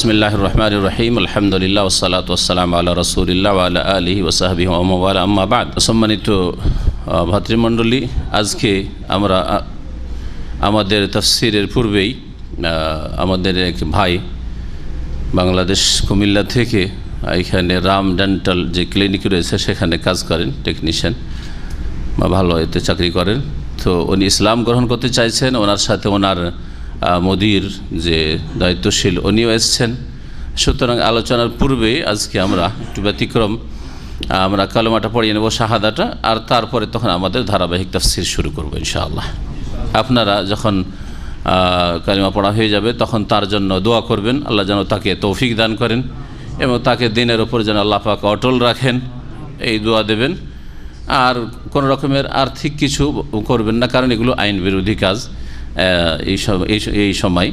বিসমিল্লাহির রহমানির রহিম আলহামদুলিল্লাহ ওয়াসসালাতু ওয়াসসালামু আলা রাসূলিল্লাহ ওয়া আলা আলিহি ওয়া সাহবিহি ওয়া মান ওয়ালা আম্মা বা'দ। সম্মানিত ভাতৃমণ্ডলী, আজকে আমরা আমাদের তাফসীরের পূর্বেই আমাদের এক ভাই বাংলাদেশ কুমিল্লা থেকে এখানে রাম ডেন্টাল যে ক্লিনিক রয়েছে সেখানে কাজ করেন, টেকনিশিয়ান বা ভালো এতে চাকরি করেন। তো উনি ইসলাম গ্রহণ করতে চাইছেন, ওনার সাথে ওনার মুদির যে দায়িত্বশীল উনিও এসছেন। সুতরাং আলোচনার পূর্বে আজকে আমরা একটু ব্যতিক্রম, আমরা কালেমাটা পড়িয়ে নেব, শাহাদাটা, আর তারপরে তখন আমাদের ধারাবাহিক তাফসীর শুরু করব ইনশাআল্লাহ। আপনারা যখন কালেমা পড়া হয়ে যাবে তখন তার জন্য দোয়া করবেন, আল্লাহ যেন তাকে তৌফিক দান করেন এবং তাকে দিনের ওপর যেন আল্লাহ পাক অটল রাখেন, এই দোয়া দেবেন। আর কোনো রকমের আর্থিক কিছু করবেন না, কারণ এগুলো আইন বিরোধী কাজ এই সময়।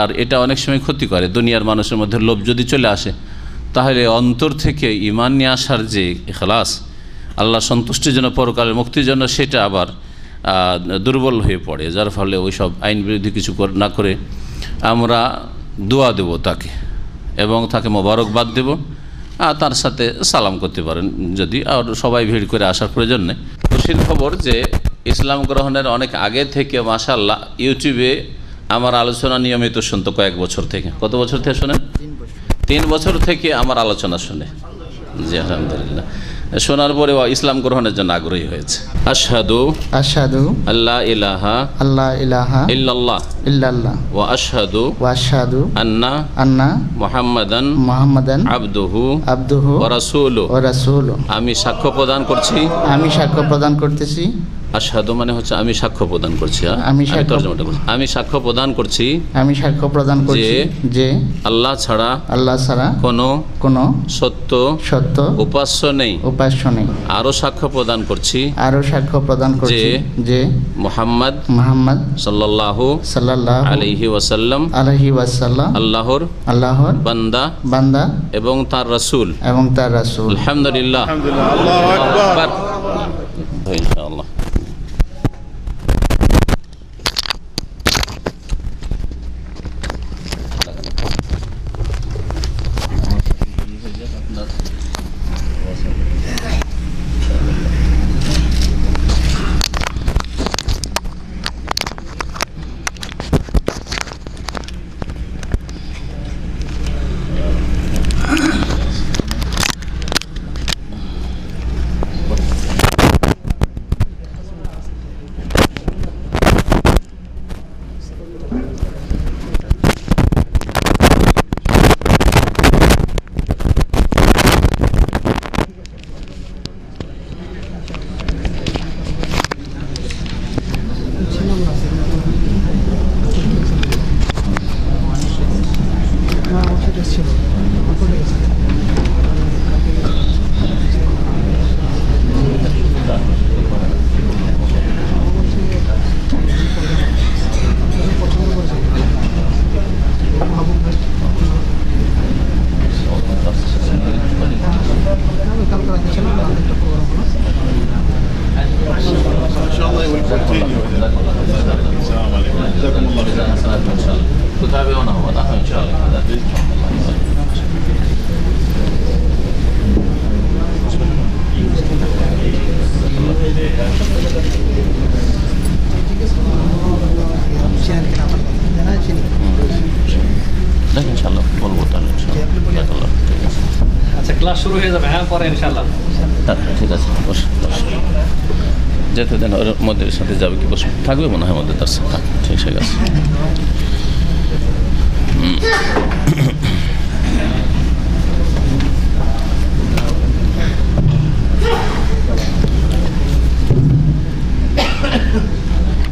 আর এটা অনেক সময় ক্ষতি করে। দুনিয়ার মানুষের মধ্যে লোভ যদি চলে আসে তাহলে অন্তর থেকে ঈমান নিয়ে আসার যে ইখলাস, আল্লাহ সন্তুষ্টির জন্য, পরকালের মুক্তির জন্য, সেটা আবার দুর্বল হয়ে পড়ে। যার ফলে ওই সব আইন বিরোধী কিছু না করে আমরা দোয়া দেব তাকে এবং তাকে মোবারকবাদ দেব, আর তার সাথে সালাম করতে পারেন যদি, আর সবাই ভিড় করে আসার প্রয়োজন নেই। খুশির খবর যে ইসলাম গ্রহণের অনেক আগে থেকে মাশাআল্লাহ ইউটিউবে আমার আলোচনা নিয়মিত শুনতো কয়েক বছর থেকে। কত বছর থেকে শোনেন? 3 বছর থেকে আমার আলোচনা শুনে। জি আলহামদুলিল্লাহ। শোনার পরে ইসলাম গ্রহণের জন্য আগ্রহী হয়েছে। আশহাদু আল্লা ইলাহা ইল্লাল্লাহ ওয়া আশহাদু আন্না মুহাম্মাদান আবদুহু ওয়া রাসূলুহু। আমি সাক্ষ্য প্রদান করতেছি। আশহাদু মানে হচ্ছে আমি সাক্ষ্য প্রদান করছি। আমি সাক্ষ্য প্রদান করছি যে আল্লাহ ছাড়া কোনো সত্য উপাস্য নেই। আরো সাক্ষ্য প্রদান করছি যে মুহাম্মদ সাল্লাল্লাহু আলাইহি ওয়াসাল্লাম আল্লাহর বান্দা এবং তার রাসূল। আলহামদুলিল্লাহ, আল্লাহু আকবার। ইনশাআল্লাহ বলবো তাহলে। আচ্ছা, ক্লাস শুরু হয়ে যাবে। হ্যাঁ, পরে ইনশাআল্লাহ। ঠিক আছে, যেতে দেন, ওর মধ্যে সাথে যাবে কি বসে থাকবে মনে হয় মধ্যে, তার সাথে ঠিক আছে।